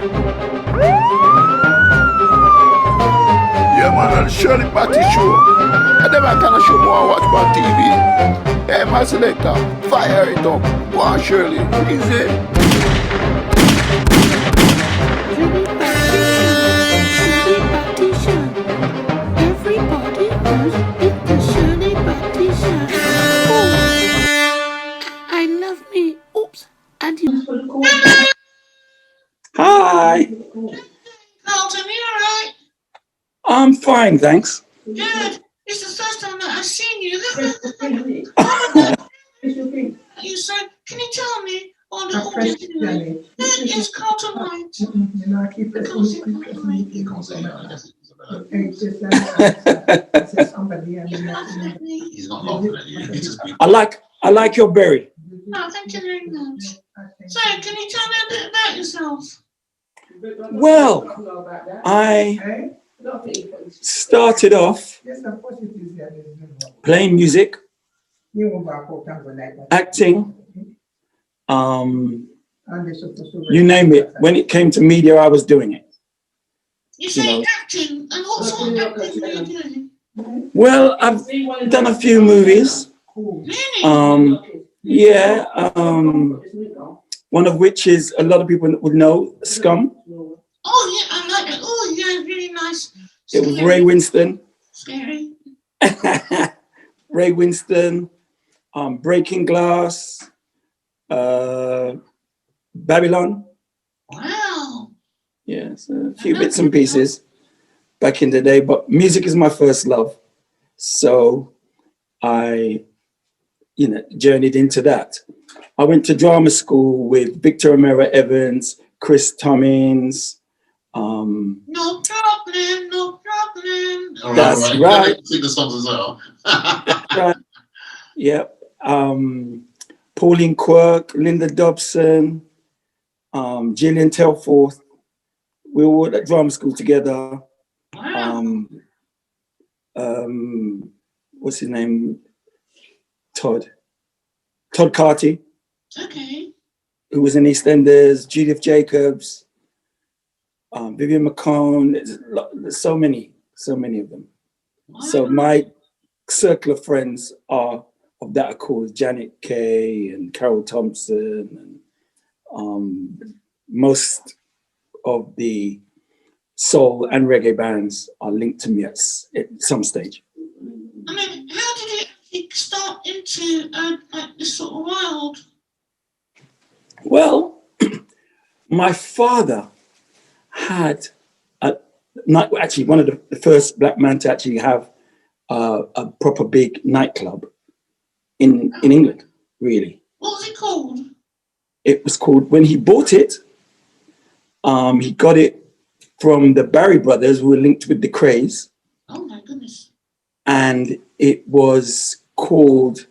Yeah, man, the Shirley Batty Show. I never can show more I watch on TV. Hey, my selector, fire it up. Go on, Shirley. Easy. Shirley Batty Show. Everybody knows it's the Shirley Batty Show. Oh, I love me. Oops. And you. Hi. Carlton, you alright? I'm fine, thanks. Good. It's the first time that I've seen you. You said, can you tell me on the audience anyway? That is Carlton White. He's not laughing at you. He's just being... I like your berry. Oh, thank you very much. So, can you tell me a bit about yourself? Well, I started off playing music, acting, you name it. When it came to media, I was doing it. You say acting, and what sort of acting are you doing? Well, I've done a few movies. Really? Yeah. One of which is a lot of people would know, Scum. Oh yeah, I like it. Oh yeah, really nice. It was Ray Winston. Scary. Ray Winston, Breaking Glass, Babylon. Wow. Yes, a few bits and pieces back in the day, but music is my first love. So I, journeyed into that. I went to drama school with Victor O'Mara Evans, Chris Tommins. No problem, no problem. All That's all right. Sing the songs as well. That's right. Yep. Pauline Quirk, Linda Dobson, Gillian Telforth. We were all at drama school together. Wow. What's his name? Todd Carty. Okay. Who was in EastEnders, Judith Jacobs, Vivian McCone. There's so many of them. Wow. So my circle of friends are of that accord, Janet Kay and Carol Thompson, and most of the soul and reggae bands are linked to me at some stage. I mean, how did you actually start into this sort of world? Well, my father had actually one of the first black men to actually have a proper big nightclub in England, really. What was it called? It was called, when he bought it, he got it from the Barry brothers, who were linked with the Craze. Oh my goodness. And it was called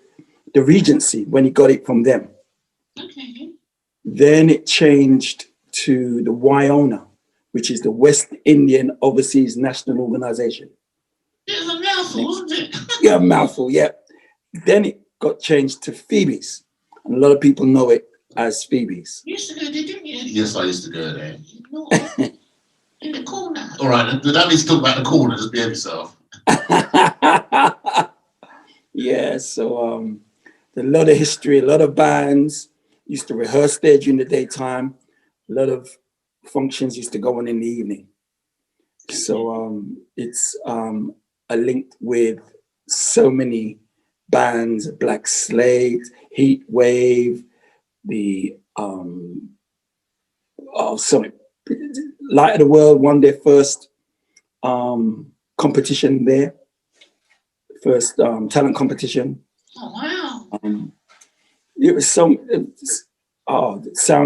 the Regency when he got it from them. Okay. Then it changed to the WIONA, which is the West Indian Overseas National Organization. It was a mouthful, wasn't it? Yeah, a mouthful, yeah. Then it got changed to Phoebe's. And a lot of people know it as Phoebe's. You used to go there, didn't you? Yes, I used to go there. In the corner. All right, that means talk about the corner. Just behave yourself. Yeah, so a lot of history, a lot of bands used to rehearse there during the daytime. A lot of functions used to go on in the evening. So it's a link with so many bands: Black Slate, Heat Wave, the Light of the World won their first competition there, first talent competition. Oh wow! It was Sound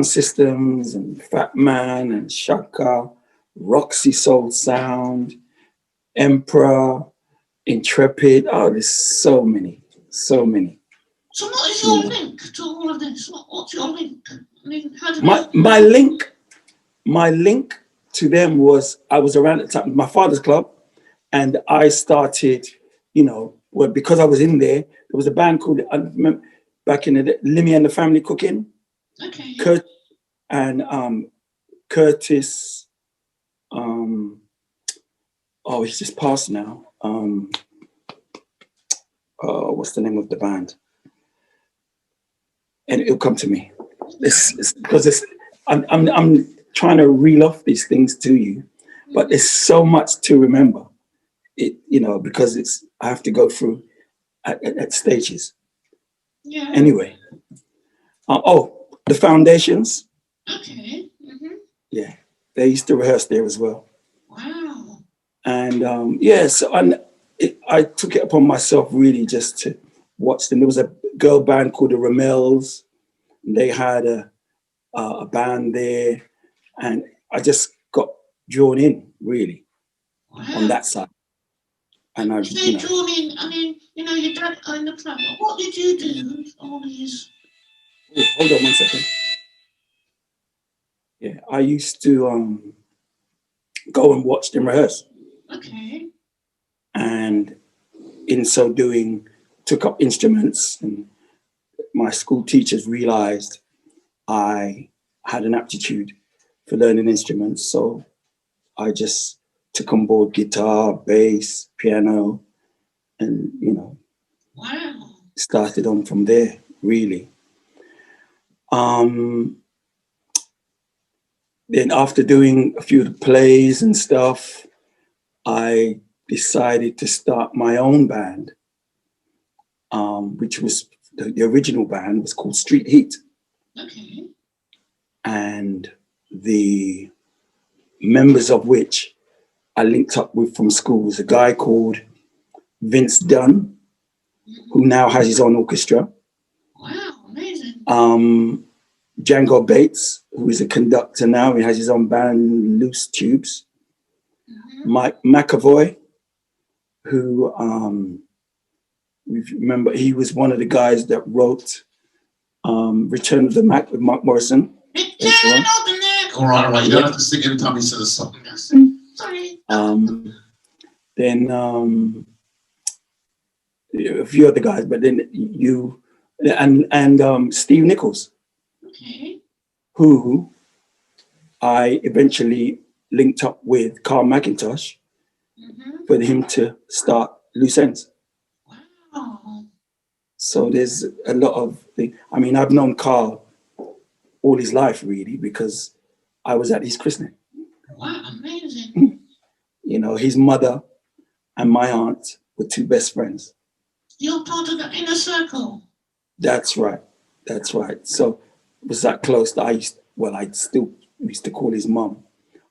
Systems and Fat Man and Shaka, Roxy Soul Sound, Emperor, Intrepid. Oh, there's so many. So what is your link to all of this? What's your link? I mean, how did my link to them was, I was around at the time, my father's club, and I started, because I was in there was a band called, I remember, back in the day, Limmy and the Family Cooking. Okay. Kurt and Curtis, oh, he's just passed now. What's the name of the band? And it'll come to me. Because I'm trying to reel off these things to you, but there's so much to remember. It, you know, because I have to go through at stages. Yeah. Anyway, the Foundations. Okay. Yeah, they used to rehearse there as well. Wow. And I took it upon myself really just to watch them. There was a girl band called the Ramels. They had a band there, and I just got drawn in really on that side. And I, you know, drawn in. I mean, you know, your dad owned the club. What did you do with all these? Oh, hold on one second. Yeah, I used to go and watch them rehearse. Okay. And in so doing, took up instruments, and my school teachers realized I had an aptitude for learning instruments. So I just took on board guitar, bass, piano, and, you know, wow. Started on from there, really. Then after doing a few plays and stuff, I decided to start my own band, which was the original band was called Street Heat. Okay. And the members of which I linked up with from school was a guy called Vince Dunn, who now has his own orchestra. Wow, amazing. Django Bates, who is a conductor now, he has his own band, Loose Tubes. Mike McAvoy, who remember he was one of the guys that wrote Return of the Mac with Mark Morrison. Return of the Mac. All right. You don't have to sing every time he says a song. Sorry. Then a few other guys, but then you and Steve Nichols, okay, who I eventually linked up with Carl McIntosh for him to start Loose Ends. Wow. So there's a lot of things. I mean, I've known Carl all his life, really, because I was at his christening. Wow, amazing. You know, his mother and my aunt were two best friends. You're part of the inner circle. That's right. That's right. So it was that close that I still used to call his mom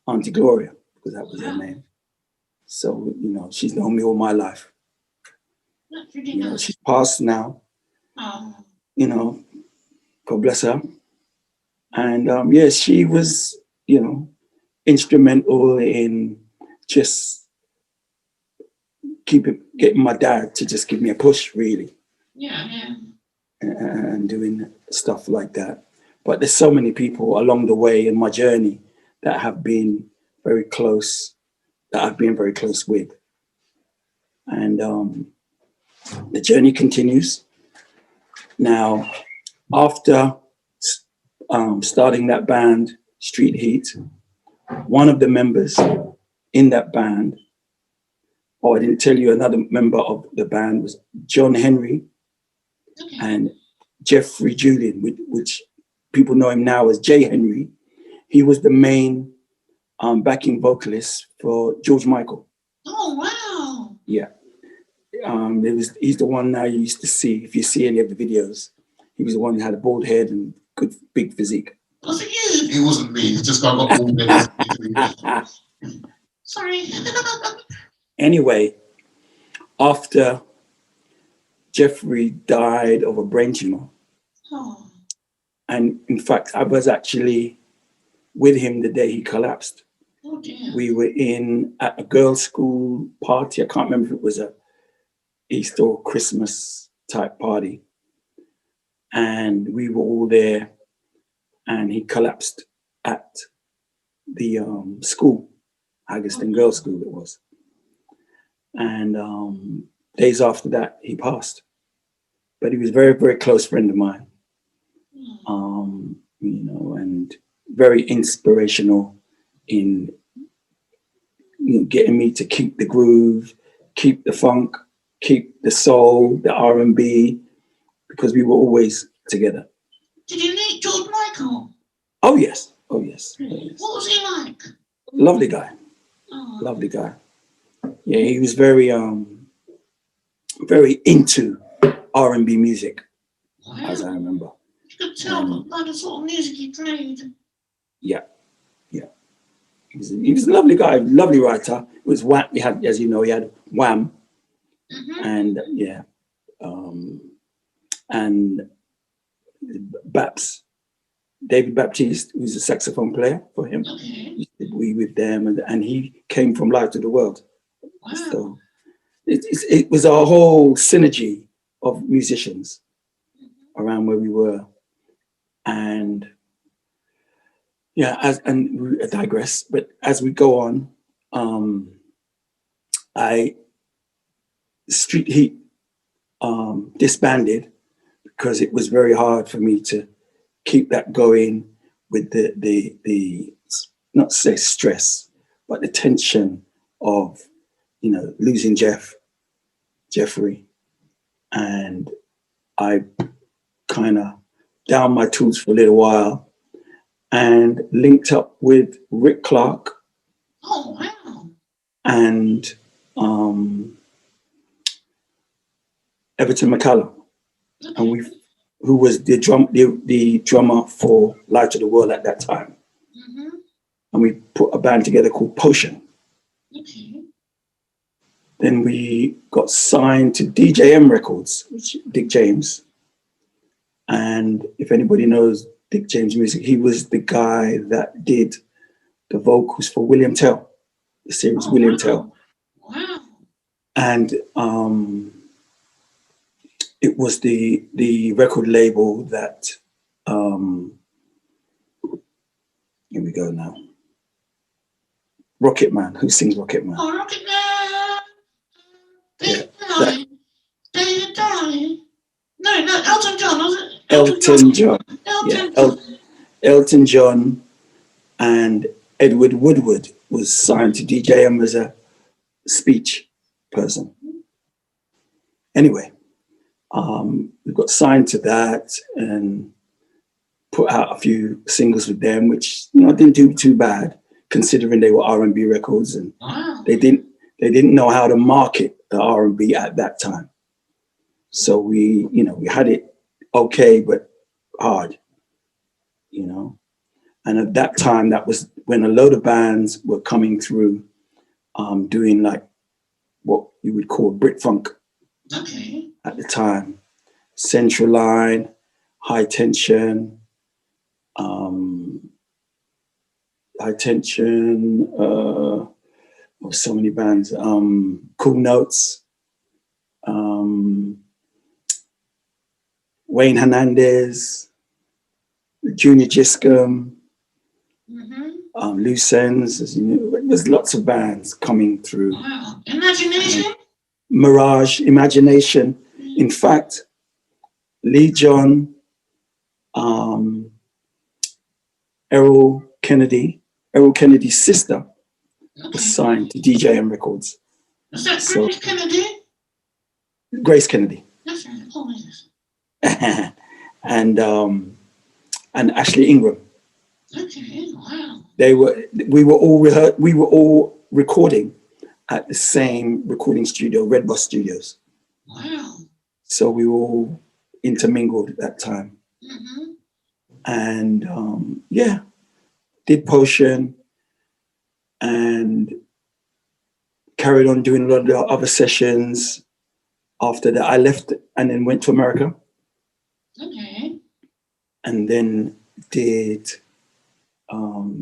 Auntie Gloria, because that was her name. So, you know, she's known me all my life. That's really You know, nice. she's passed now. Oh. You know, God bless her. And yes, she was, you know, instrumental in just getting my dad to just give me a push, really. Yeah. And doing stuff like that. But there's so many people along the way in my journey that have been very close, that I've been very close with. And the journey continues. Now, after starting that band, Street Heat, one of the members in that band, I didn't tell you, another member of the band was John Henry and Jeffrey Julian, which people know him now as Jay Henry. He was the main backing vocalist for George Micheal. Oh, wow. Yeah. He's the one now you used to see, if you see any of the videos. He was the one who had a bald head and good big physique. Was it you? It wasn't me. It's just I got bald head. Sorry. Anyway, after Jeffrey died of a brain tumor, and in fact, I was actually with him the day he collapsed. Oh, dear. We were at a girls' school party. I can't remember if it was a Easter or Christmas type party. And we were all there, and he collapsed at the school, Haggerston Girls' School it was. And days after that, he passed. But he was a very, very close friend of mine. You know, and very inspirational in getting me to keep the groove, keep the funk, keep the soul, the R&B, because we were always together. Did you meet George Micheal? Oh yes, oh yes, oh, yes. What was he like? Lovely guy, Oh, lovely guy. Yeah, he was very into R&B music, wow. as I remember. You could tell by the sort of music he played. Yeah, yeah. He was a lovely guy, lovely writer. It was Wham. He had, as you know, he had Wham, and yeah, and Baps, David Baptiste, who's a saxophone player for him. Okay. We with them, and he came from Live to the World. Wow. So it was a whole synergy of musicians around where we were, and yeah, I digress. But as we go on, Street Heat disbanded because it was very hard for me to keep that going with the not say stress, but the tension of losing Jeffrey, and I kind of down my tools for a little while and linked up with Rick Clark. Oh wow. And Everton McCallum, and who was the drummer for Live to the World at that time. And we put a band together called Potion. Okay. Then we got signed to DJM Records, which Dick James. And if anybody knows Dick James music, he was the guy that did the vocals for William Tell, the series William Tell. Wow. And it was the record label that here we go now. Rocket Man, who sings Rocket Man? Oh, Rocket Man. Yeah, David Darling. No, Elton John, was it? Elton John. Elton John and Edward Woodward was signed to DJM as a speech person. Anyway, we got signed to that and put out a few singles with them, which didn't do too bad considering they were R&B records, and they didn't know how to market the R&B at that time. So we had it okay, but hard, And at that time, that was when a load of bands were coming through, doing like what you would call Brit Funk. Okay. At the time. Central Line, High Tension, so many bands, Cool Notes, Wayne Hernandez, Junior Giscombe, Loose Ends, there's lots of bands coming through. Wow. Imagination? Mirage, Imagination. In fact, Lee John, Errol Kennedy's sister, was signed to DJM Records. Was that Grace Kennedy? Grace Kennedy. That's right. Oh, yes. And Ashley Ingram. Okay. Wow. We were all recording at the same recording studio, Red Bus Studios. Wow. So we were all intermingled at that time. And did Potion and carried on doing a lot of other sessions. After that, I left and then went to America. Okay. And then did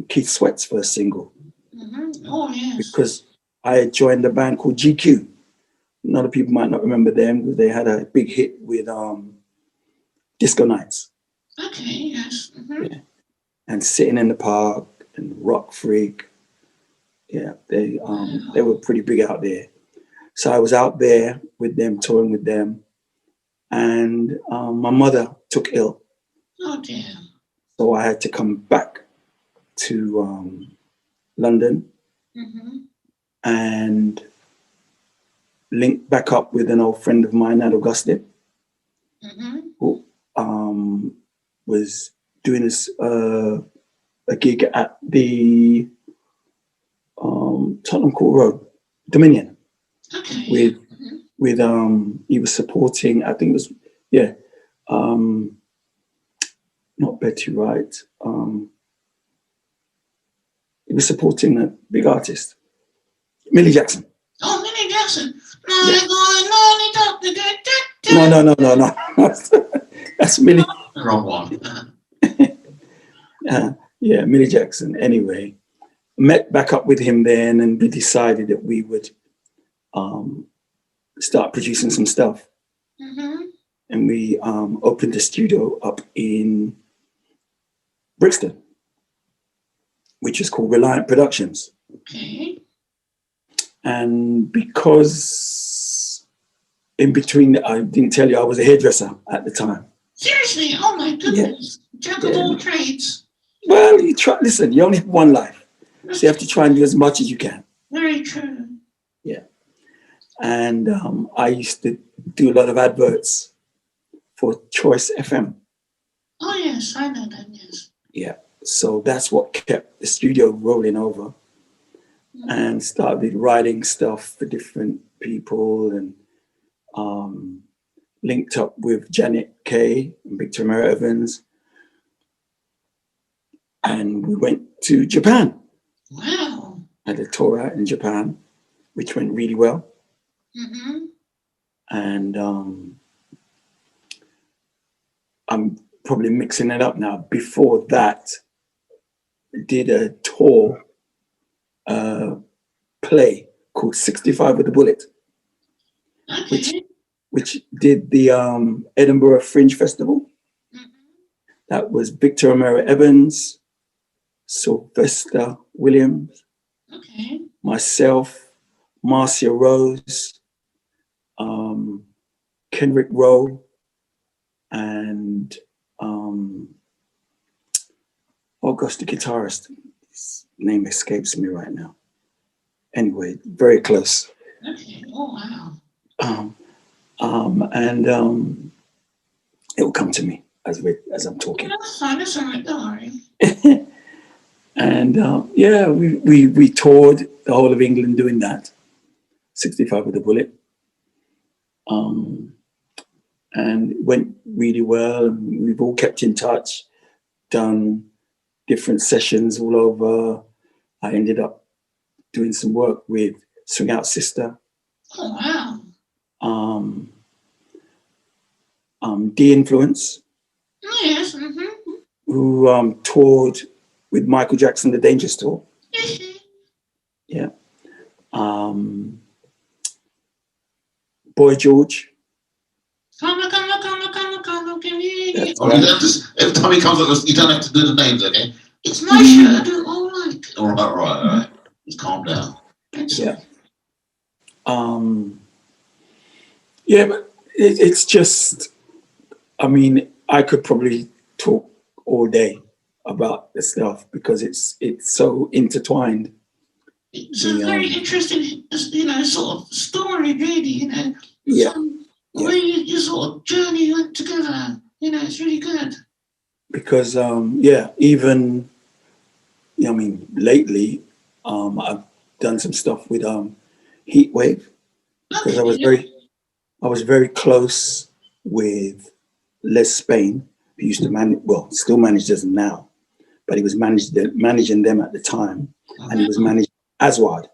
Keith Sweat's first single. Oh, yes. Because I had joined a band called GQ. A lot of people might not remember them because they had a big hit with Disco Nights. Okay, yes. Yeah. And Sitting in the Park and Rock Freak. Yeah, they were pretty big out there. So I was out there with them, touring with them. And my mother took ill. Oh, dear. So I had to come back to London and linked back up with an old friend of mine at Augusta, who was doing this a gig at the Tottenham Court Road, Dominion, with he was supporting, I think it was, not Betty Wright. He was supporting a big artist, Millie Jackson. Oh, Millie Jackson. No. That's Millie. Wrong one. Yeah, Millie Jackson. Anyway, met back up with him then, and we decided that we would start producing some stuff. And we opened a studio up in Brixton, which is called Reliant Productions. Okay. And because in between, I didn't tell you, I was a hairdresser at the time. Seriously? Oh my goodness. Jack of all trades. Well, you try, listen, you only have one life. So you have to try and do as much as you can. Very true. Yeah. And I used to do a lot of adverts for Choice FM. Oh yes, I know that, yes. Yeah. So that's what kept the studio rolling over, and started writing stuff for different people, and linked up with Janet Kay and Victor Mary Evans. And we went to Japan. Wow. Had a tour out in Japan, which went really well. And I'm probably mixing it up now. Before that, did a tour play called 65 with a Bullet, which did the Edinburgh Fringe Festival. That was Victor O'Mara Evans, Sylvester Williams, myself, Marcia Rose, Kenrick Rowe, and oh gosh, the guitarist, his name escapes me right now. Anyway, very close. Okay. Oh wow. And it will come to me as I'm talking. That's fine. That's all right. Don't worry. And yeah, we toured the whole of England doing that. 65 with a Bullet. And it went really well. We've all kept in touch, done different sessions all over. I ended up doing some work with Swing Out Sister. Oh wow. The Influence. Oh, yes. Who toured with Michael Jackson, the Dangerous Tour. Yeah. Boy George. Come. You don't have to, every time he comes up, you don't have to do the names, okay? It's my show. I do it all right. All right. Just calm down. Yeah. Yeah, but it's just, I mean, I could probably talk all day about the stuff because it's so intertwined. It's a very interesting, sort of story, really, Yeah. The way your sort of journey went together, it's really good. Because, even, lately, I've done some stuff with Heatwave because I was very close with Les Spain, who used to manage, well, still manages them now, but he was managing them at the time, and he was managing Aswad.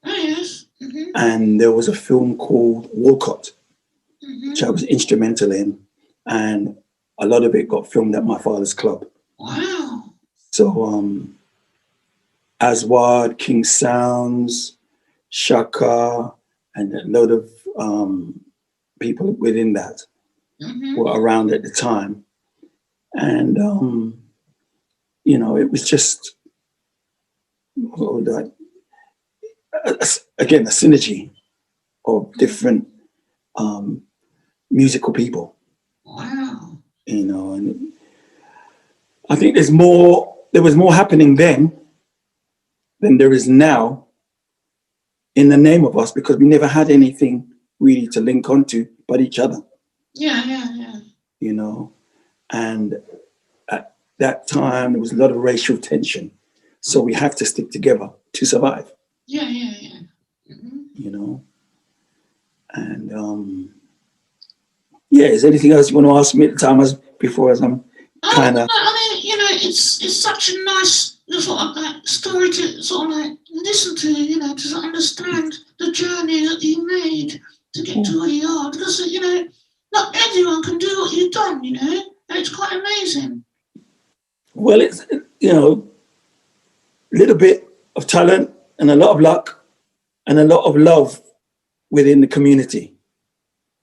Oh, yes. And there was a film called Walcott, which I was instrumental in, and a lot of it got filmed at my father's club. Wow. So Aswad, King Sounds, Shaka, and a lot of people within that were around at the time. And, it was just, again, a synergy of different musical people. Wow. And I think there's more there was more happening then than there is now in the name of us, because we never had anything really to link onto but each other. Yeah. You know, and at that time there was a lot of racial tension, so we have to stick together to survive. Yeah. Mm-hmm. You know, and is there anything else you want to ask me at the time as I'm kind of? I mean, it's such a nice sort of like story to sort of like listen to, to sort of understand the journey that you made to get to where you are, because not everyone can do what you've done, and it's quite amazing. Well, it's a little bit of talent and a lot of luck and a lot of love within the community.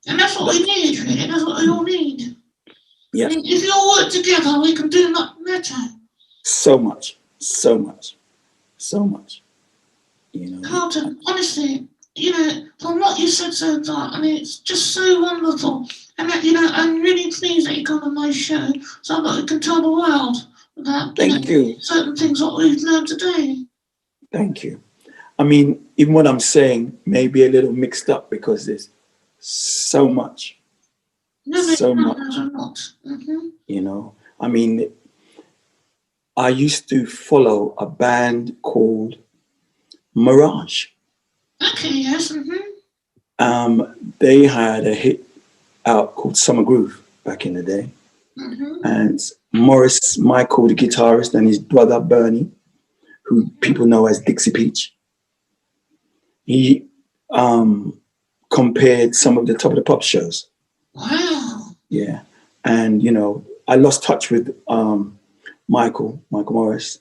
And that's what we need, really. That's what we all need. Yeah. I mean, if you all work together, we can do much better. So much. Carlton, honestly, from what you said so far, I mean, it's just so wonderful. And that, I'm really pleased that you come on my show so that we can tell the world about Thank you. certain things that we've learned today. Thank you. I mean, even what I'm saying may be a little mixed up because there's so much. So much. Mm-hmm. I mean, I used to follow a band called Mirage. Okay, yes. Mm-hmm. They had a hit out called Summer Groove back in the day. Mm-hmm. And Morris Michael, the guitarist, and his brother Bernie, who people know as Dixie Peach, he compared some of the Top of the Pop shows. Wow. Yeah. And, I lost touch with Michael Morris,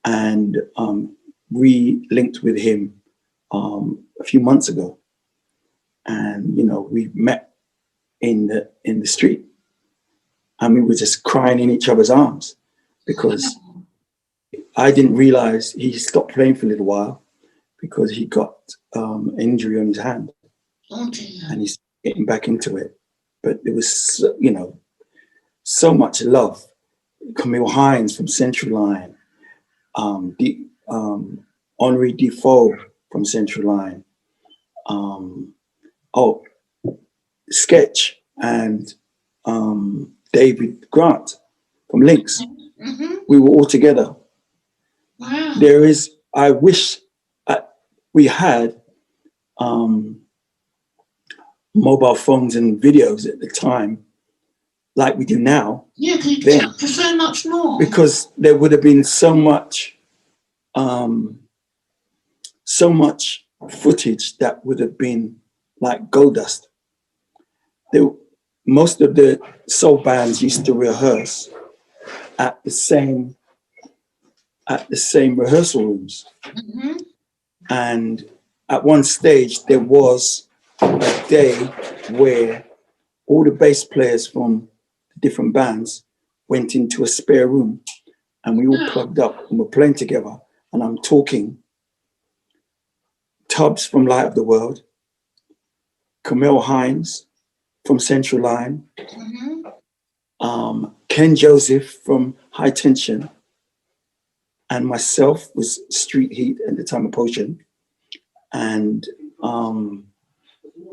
and re-linked with him a few months ago. And, we met in the street, and we were just crying in each other's arms because I didn't realize he stopped playing for a little while because he got an injury on his hand. Okay. And he's getting back into it. But there was, so much love. Camille Hines from Central Line, Henri Defoe from Central Line, Sketch and David Grant from Lynx. Mm-hmm. We were all together. Wow. I wish we had mobile phones and videos at the time like we do now. Yeah, because you can capture so much more. Because there would have been so much footage that would have been like gold dust. Most of the soul bands used to rehearse at the same rehearsal rooms. Mm-hmm. And at one stage there was a day where all the bass players from different bands went into a spare room, and we all plugged up and were playing together. And I'm talking Tubbs from Light of the World, Camille Hines from Central Line, Mm-hmm. Ken Joseph from High Tension, and myself was Street Heat at the time of Potion, and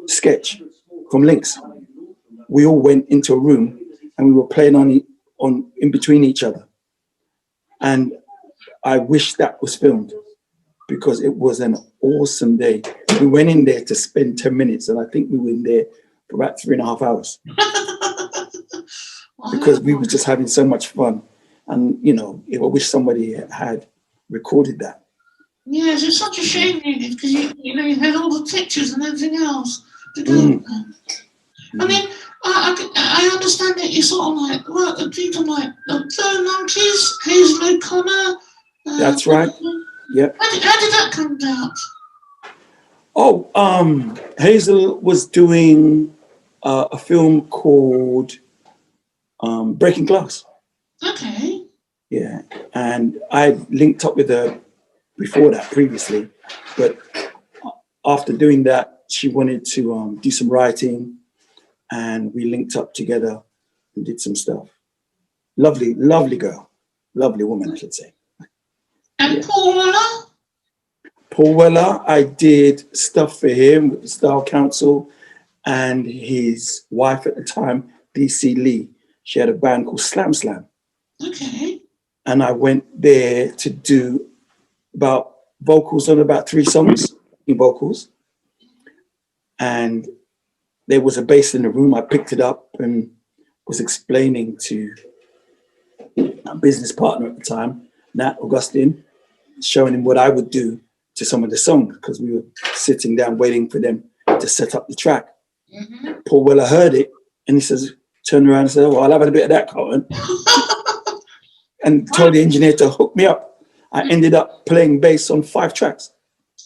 Sketch from Lynx. We all went into a room and we were playing on in between each other. And I wish that was filmed because it was an awesome day. We went in there to spend 10 minutes, and I think we were in there for about 3.5 hours because we were just having so much fun. And, I wish somebody had recorded that. Yes, it's such a shame, really, because you had all the pictures and everything else to do. I mean, I understand that you sort of like work with people like the Flow Monkeys, Hazel O'Connor. That's right. Yep. How did that come about? Oh, Hazel was doing a film called Breaking Glass. Okay. Yeah, and I linked up with her before that previously, but after doing that, she wanted to do some writing, and we linked up together and did some stuff. Lovely, lovely girl. Lovely woman, I should say. And Yeah. Paul Weller? Paul Weller, I did stuff for him with the Style Council and his wife at the time, DC Lee. She had a band called Slam Slam. Okay. And I went there to do about vocals on about 3 songs in vocals. And there was a bass in the room. I picked it up and was explaining to a business partner at the time, Nat Augustine, showing him what I would do to some of the songs because we were sitting down waiting for them to set up the track. Mm-hmm. Paul Weller heard it and he says, turned around and said, "Oh, I'll have a bit of that, Carlton." And told the engineer to hook me up. I ended up playing bass on 5 tracks.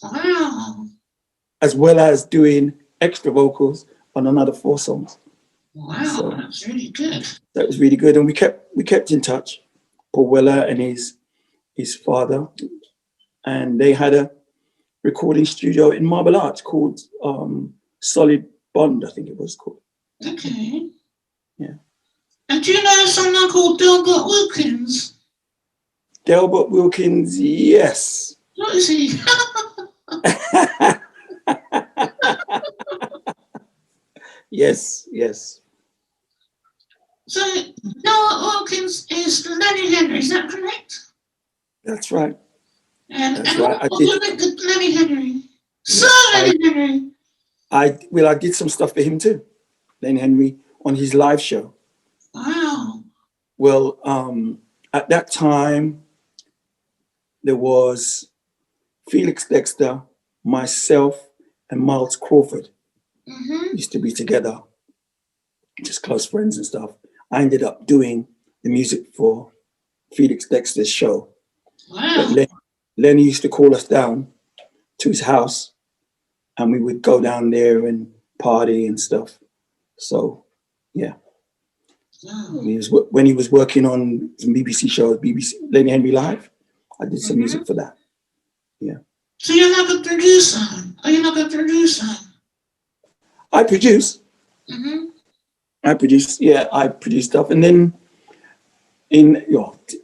Wow. As well as doing extra vocals on another 4 songs. Wow, So that's really good. that was really good. And we kept in touch, Paul Weller and his father. And they had a recording studio in Marble Arch called Solid Bond, I think it was called. Okay. Yeah. And do you know someone called Delbert Wilkins? Delbert Wilkins, yes. What is he? Yes, yes. So Delbert Wilkins is Lenny Henry, is that correct? That's right. And That's right. I what did. was it with Lenny Henry? Sir I- Lenny Henry. I did some stuff for him too, Lenny Henry, on his live show. Wow. Well, at that time, there was Felix Dexter, myself, and Miles Crawford Mm-hmm. used to be together, just close friends and stuff. I ended up doing the music for Felix Dexter's show. Wow. But Lenny used to call us down to his house and we would go down there and party and stuff. So, yeah. Wow. When he was working on some BBC shows, BBC Lenny Henry Live, I did some music for that. Yeah. So you're like a producer? Are you like a producer? I produce. Mm-hmm. I produce stuff. And then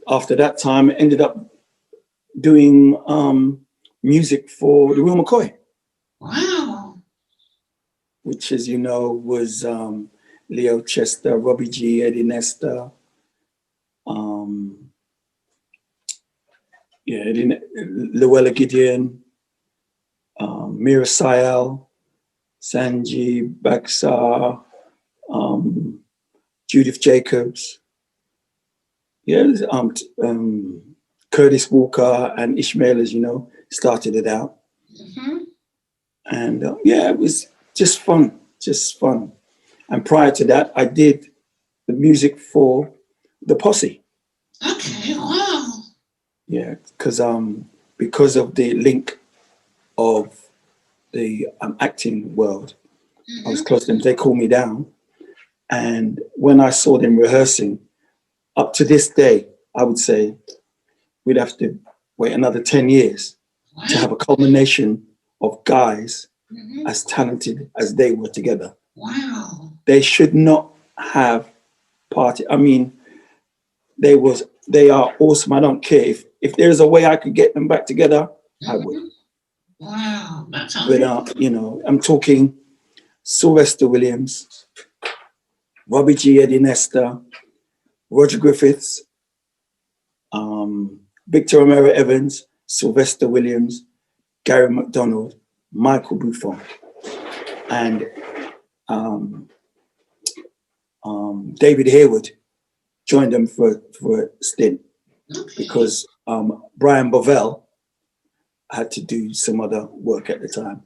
after that time, I ended up doing music for the Real McCoy, Wow. which, as you know, was Leo Chester, Robbie G, Eddie Nesta, Luella Gideon, Mira Sayal, Sanji Baksar, Judith Jacobs, Curtis Walker and Ishmael, as you know, started it out. Mm-hmm. And it was just fun. And prior to that, I did the music for the Posse. Okay, wow. Yeah, because of the link of the acting world, I was close to them. They called me down. And when I saw them rehearsing, up to this day, I would say we'd have to wait another 10 years to have a culmination of guys as talented as they were together. Wow. They should not have party. I mean, they are awesome. I don't care. If there's a way I could get them back together, I would. Wow. That sounds But, I'm talking Sylvester Williams, Robbie G, Eddie Nesta, Roger Griffiths, Victor Romero Evans, Sylvester Williams, Gary McDonald, Michael Buffon, and David Harewood joined them for a stint because Brian Bovell had to do some other work at the time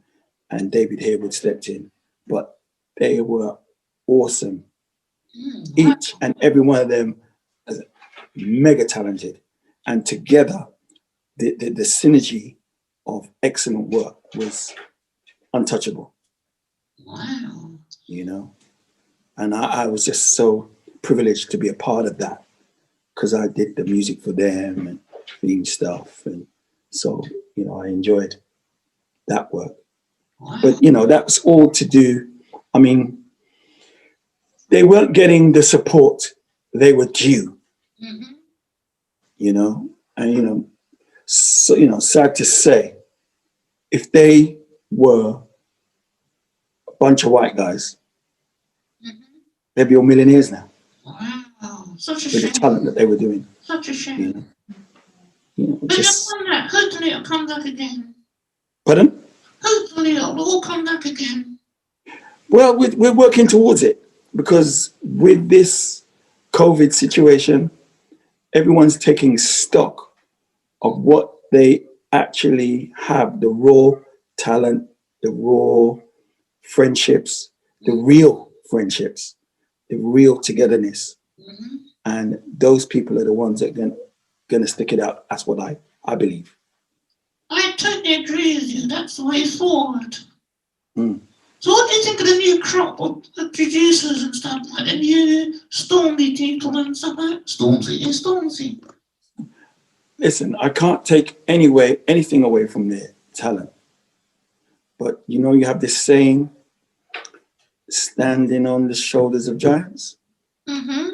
and David Harewood stepped in. But they were awesome. Each and every one of them is mega talented. And together, the synergy of excellent work was untouchable. Wow. And I was just so privileged to be a part of that because I did the music for them and theme stuff. And so, I enjoyed that work. Wow. But, that's all to do. I mean, they weren't getting the support they were due. Mm-hmm. you know, and, you know, so, you know, sad to say, if they were a bunch of white guys, they'd be all millionaires now Wow, such a with the shame. talent that they were doing, Such a shame. you know. You know, But just, you'll come back. Hopefully it'll come back again. pardon? Hopefully it'll all come back again. Well, we're working towards it because with this COVID situation, everyone's taking stock of what they actually have, the raw talent, the raw friendships, the real friendships, the real togetherness. And those people are the ones that are going to stick it out. That's what I believe. I totally agree with you. That's the way forward. Mm. So what do you think of the new crop of producers and stuff, like the new Stormy people and stuff like that? Stormzy. Yeah, Stormzy. Listen, I can't take anything away from their talent. But, you know, you have this saying, standing on the shoulders of giants. Mm-hmm.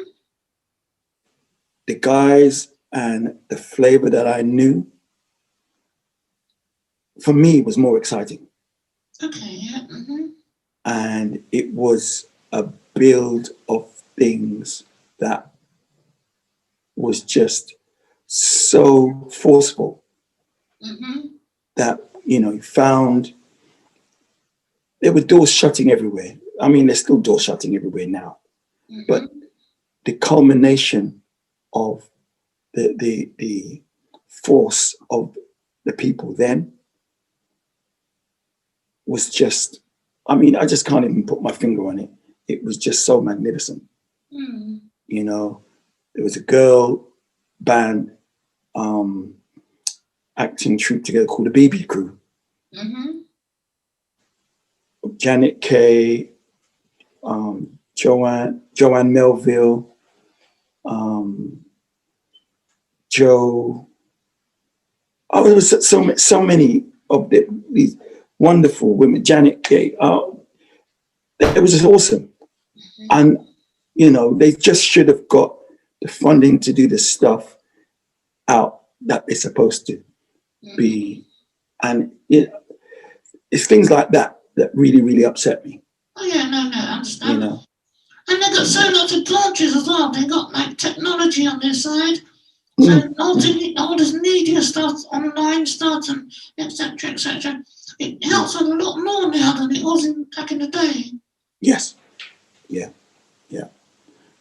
The guys and the flavor that I knew, for me, was more exciting. Okay, yeah. Mm-hmm. And it was a build of things that was just so forceful that, you know, you found there were doors shutting everywhere. I mean, there's still doors shutting everywhere now. But the culmination of the force of the people then was just, I mean, I just can't even put my finger on it. It was just so magnificent. You know, there was a girl band acting troupe together called the BB Crew. Janet Kay, Joanne Melville, Joe. Oh, there was so many of these wonderful women. Janet Kay. It was just awesome. And, you know, they just should have got the funding to do the stuff out that they're supposed to be. And, you know, it's things like that that really, really upset me. Oh yeah, no, I understand. You know. And they got so lots of advantages as well. They got like technology on their side. So all this media stuff, online stuff, and etc. It helps them a lot more now than it was back in the day. Yes. Yeah.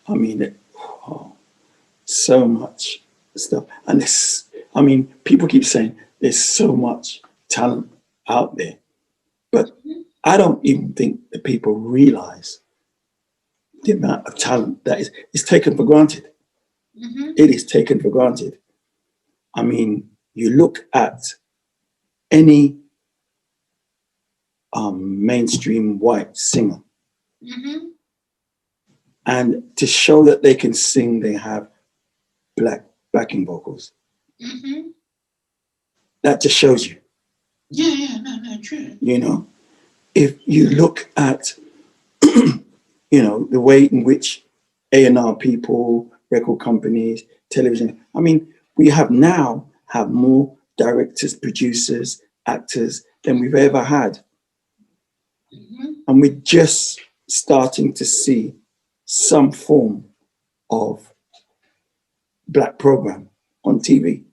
I mean, so much stuff. And this, I mean, people keep saying there's so much talent out there, but I don't even think that people realize the amount of talent that is taken for granted. It is taken for granted. I mean, you look at any mainstream white singer, and to show that they can sing, they have black backing vocals. That just shows you. Yeah, no, true. You know, if you look at, you know, the way in which A&R people, record companies, television, I mean, we have more directors, producers, actors than we've ever had. And we're just starting to see some form of black program on TV.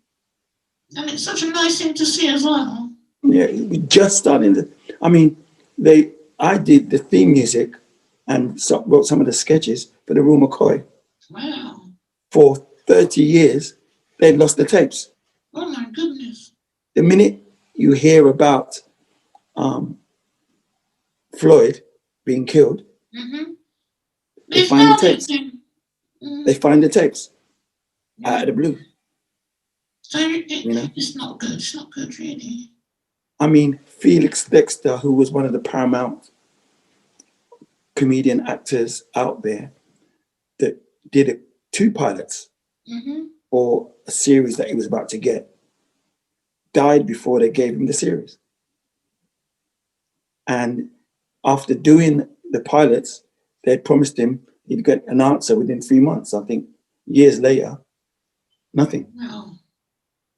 And it's such a nice thing to see as well. Yeah, we're just starting to, I mean, I did the theme music and wrote some of the sketches for the Real McCoy. Wow. For 30 years, they'd lost the tapes. Oh my goodness. The minute you hear about Floyd being killed, they find the tapes. They find the tapes out of the blue. So it's not good. It's not good, really. I mean, Felix Dexter, who was one of the paramount comedian actors out there, that did 2 pilots or a series that he was about to get, died before they gave him the series. And after doing the pilots, they promised him he'd get an answer within 3 months. I think years later, Nothing. No.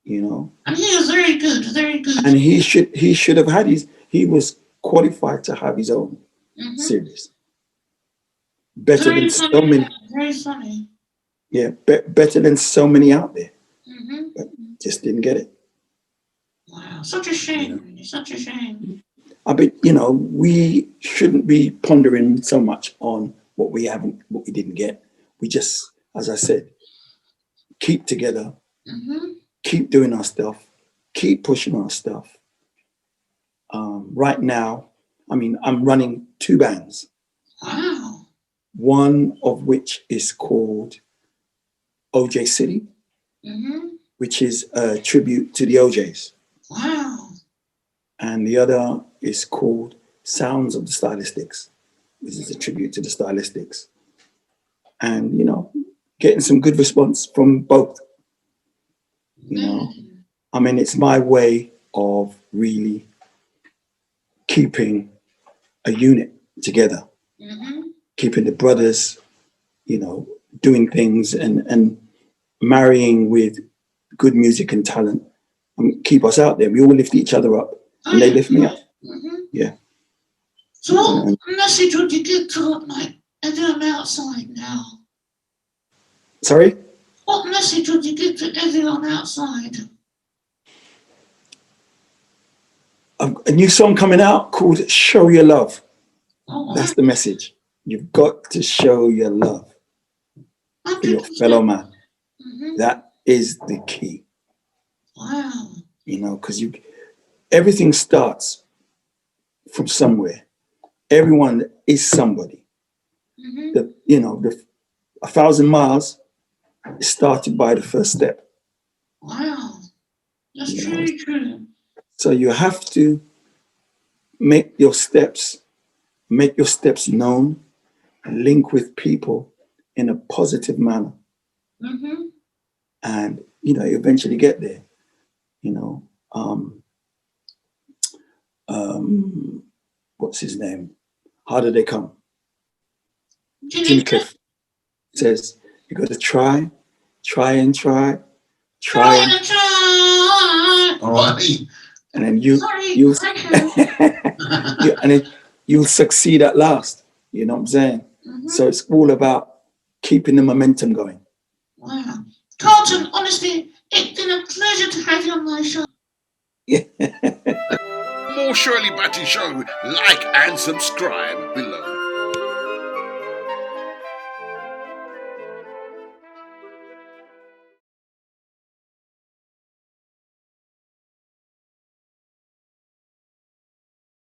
You know. And he was very good, very good. And he should have had he was qualified to have his own series. Better Very than funny, so many. Very funny. Yeah, better than so many out there. Mm-hmm. But just didn't get it. Wow, such a shame, really, such a shame. I mean, you know, we shouldn't be pondering so much on what we didn't get. We just, as I said, keep together, keep doing our stuff, keep pushing our stuff. Right now, I mean, I'm running 2 bands. Wow. One of which is called OJ City, which is a tribute to the OJs. Wow. And the other is called Sounds of the Stylistics, which is a tribute to the Stylistics. And, you know, getting some good response from both. You know, I mean, it's my way of really keeping a unit together, keeping the brothers, you know, doing things and marrying with good music and talent and keep us out there. We all lift each other up and they lift me up. Yeah. So what message would you give to like everyone outside now? Sorry? What message would you give to everyone outside? A new song coming out called Show Your Love. Oh, That's the message. You've got to show your love for your fellow man. That is the key. Wow. You know, because everything starts from somewhere. Everyone is somebody. The 1,000 miles started by the first step. Wow. That's truly true. So you have to make your steps known, and link with people in a positive manner. And, you know, you eventually get there. You know, what's his name? How Did They Come? Jimmy Cliff says, you got to try and try. All right. And then you'll succeed at last. You know what I'm saying? So it's all about keeping the momentum going. Wow. Carlton, honestly, it's been a pleasure to have you on my show. More Shirley Batty Show. Like and subscribe below.